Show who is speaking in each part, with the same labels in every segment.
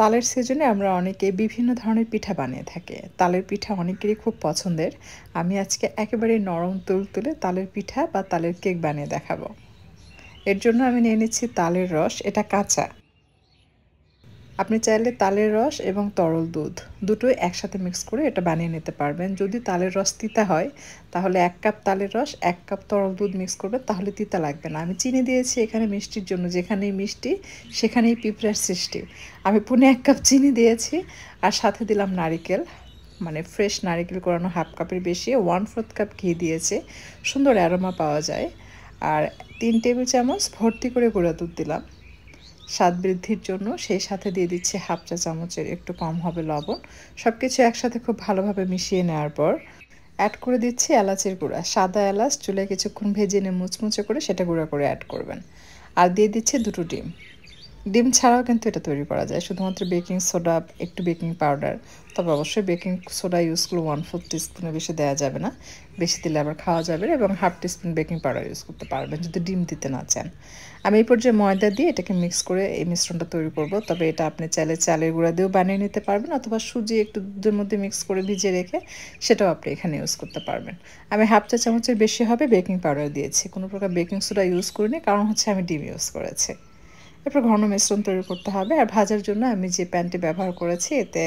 Speaker 1: তালের সিজনে আমরা অনেকেই বিভিন্ন ধরনের পিঠা বানিয়ে থাকি। তালের পিঠা অনেকেরই খুব পছন্দের। আমি আজকে একেবারে নরম তুলতুলে তালের পিঠা বা তালের কেক বানিয়ে দেখাবো। এর জন্য আমি নিয়ে নিচ্ছি তালের রস, এটা কাঁচা। আপনি চাইলে তালের রস এবং তরল দুধ দুটোই একসাথে মিক্স করে এটা বানিয়ে নিতে পারবেন। যদি তালের রস তিতা হয় তাহলে ১ কাপ তালের রস ১ কাপ তরল দুধ মিক্স করবেন, তাহলে তিতা লাগবে না। আমি চিনি দিয়েছি এখানে মিষ্টির জন্য, যেখানেই মিষ্টি সেখানেই পিঁপড়ার সৃষ্টি। আমি পৌনে ১ কাপ চিনি দিয়েছি আর সাথে দিলাম নারিকেল, মানে ফ্রেশ নারিকেল কোরানো 1/2 কাপের বেশি, 1/4 কাপ ঘি দিয়েছি, সুন্দর অ্যারোমা পাওয়া যায়। আর ৩ টেবিল চামচ ভর্তি করে গুঁড়া দুধ দিলাম স্বাদ বৃদ্ধির জন্য। সেই সাথে দিয়ে দিচ্ছি 1/2 চা চামচের একটু কম হবে লবণ। সব কিছু একসাথে খুব ভালোভাবে মিশিয়ে নেওয়ার পর অ্যাড করে দিচ্ছি এলাচের গুঁড়া। সাদা এলাচ চুলায় কিছুক্ষণ ভেজে নিয়ে মুচমুচে করে সেটা গুঁড়া করে অ্যাড করবেন। আর দিয়ে দিচ্ছি 2টো ডিম। ডিম ছাড়াও কিন্তু এটা তৈরি করা যায়, শুধুমাত্র বেকিং সোডা, একটু বেকিং পাউডার। তবে অবশ্যই বেকিং সোডা ইউজ করলে 1/4 টিস্পুনের বেশি দেওয়া যাবে না, বেশি দিলে আবার খাওয়া যাবে না, এবং 1/2 টিস্পুন বেকিং পাউডার ইউজ করতে পারবেন যদি ডিম দিতে না চান। আমি এই পর্যায়ে ময়দা দিয়ে এটাকে মিক্স করে এই মিশ্রণটা তৈরি করব। তবে এটা আপনি চাইলে চালের গুঁড়া দিয়েও বানিয়ে নিতে পারবেন, অথবা সুজি একটু দুধের মধ্যে মিক্স করে ভিজিয়ে রেখে সেটাও আপনি এখানে ইউজ করতে পারবেন। আমি 1/2 চা চামচের বেশি হবে বেকিং পাউডার দিয়েছি, কোনো প্রকার বেকিং সোডা ইউজ করিনি, কারণ হচ্ছে আমি ডিম ইউজ করেছি। এরপর ঘন মিশ্রণ তৈরি করতে হবে। আর ভাজার জন্য আমি যে প্যানটি ব্যবহার করেছি এতে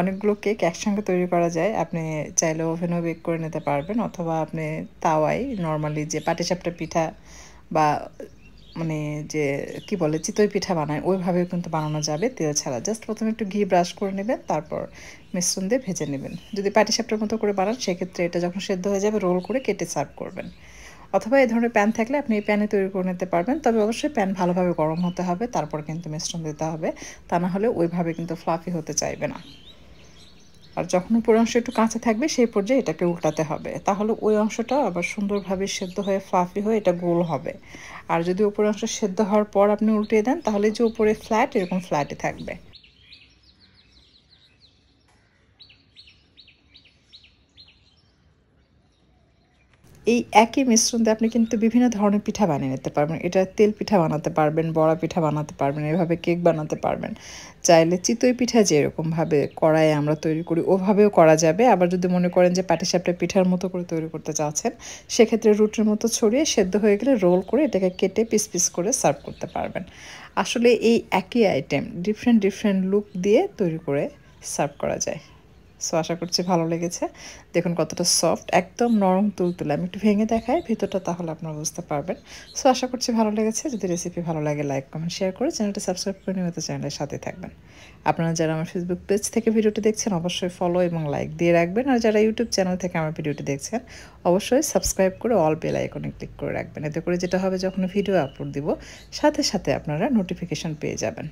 Speaker 1: অনেকগুলো কেক একসঙ্গে তৈরি করা যায়। আপনি চাইলে ওভেনেও বেক করে নিতে পারবেন, অথবা আপনি তাওয়ায় নর্মালি যে পাটিসাপটা পিঠা বা মানে যে কি বলে চিতই পিঠা বানায় ওইভাবেও কিন্তু বানানো যাবে তেল ছাড়া। জাস্ট প্রথমে একটু ঘি ব্রাশ করে নেবেন, তারপর মিশ্রণ দিয়ে ভেজে নেবেন। যদি পাটিসাপটার মতো করে বানান সেক্ষেত্রে এটা যখন সেদ্ধ হয়ে যাবে রোল করে কেটে সার্ভ করবেন। অথবা এই ধরনের প্যান থাকলে আপনি এই প্যানে তৈরি করে নিতে পারবেন, তবে অবশ্যই প্যান ভালোভাবে গরম হতে হবে, তারপর কিন্তু মিশ্রণ দিতে হবে, তা না হলে ওইভাবে কিন্তু ফ্লাফি হতে চাইবে না। আর যখন উপরের অংশ একটু কাঁচা থাকবে সেই পর্যায়ে এটাকে উল্টাতে হবে, তাহলে ওই অংশটা আবার সুন্দরভাবে সেদ্ধ হয়ে ফ্লাফি হয়ে এটা গোল হবে। আর যদি উপরের অংশ সেদ্ধ হওয়ার পর আপনি উল্টিয়ে দেন তাহলে যে উপরে ফ্ল্যাট এরকম ফ্ল্যাটই থাকবে। এই একই মিশ্রণ দিয়ে আপনি কিন্তু বিভিন্ন ধরনের পিঠা বানিয়ে নিতে পারবেন। এটা তেল পিঠা বানাতে পারবেন, বড়া পিঠা বানাতে পারবেন, এভাবে কেক বানাতে পারবেন। চাইলে চিতই পিঠা যেরকমভাবে কড়াইয়ে আমরা তৈরি করি ওভাবেও করা যাবে। আবার যদি মনে করেন যে পাটিসাপটা পিঠার মতো করে তৈরি করতে চাচ্ছেন, সেক্ষেত্রে রুটির মতো ছড়িয়ে সেদ্ধ হয়ে গেলে রোল করে এটাকে কেটে পিস পিস করে সার্ভ করতে পারবেন। আসলে এই একই আইটেম ডিফারেন্ট ডিফারেন্ট লুক দিয়ে তৈরি করে সার্ভ করা যায়। সো আশা করছি ভালো লেগেছে। দেখুন কতটা সফট, একদম নরম তুলতুলে। আমি একটু ভেঙে দেখাই ভিতরটা, তাহলে আপনারা বুঝতে পারবেন। সো আশা করছি ভালো লেগেছে। যদি রেসিপি ভালো লাগে লাইক কমেন্ট শেয়ার করে চ্যানেলটা সাবস্ক্রাইব করে নিয়মিত চ্যানেলের সাথে থাকবেন। আপনারা যারা আমার ফেসবুক পেজ থেকে ভিডিওটি দেখছেন অবশ্যই ফলো এবং লাইক দিয়ে রাখবেন, আর যারা ইউটিউব চ্যানেল থেকে আমার ভিডিওটি দেখছেন অবশ্যই সাবস্ক্রাইব করে অল বেল আইকনে ক্লিক করে রাখবেন। এতে করে যেটা হবে যখন ভিডিও আপলোড দিব সাথে সাথে আপনারা নোটিফিকেশন পেয়ে যাবেন।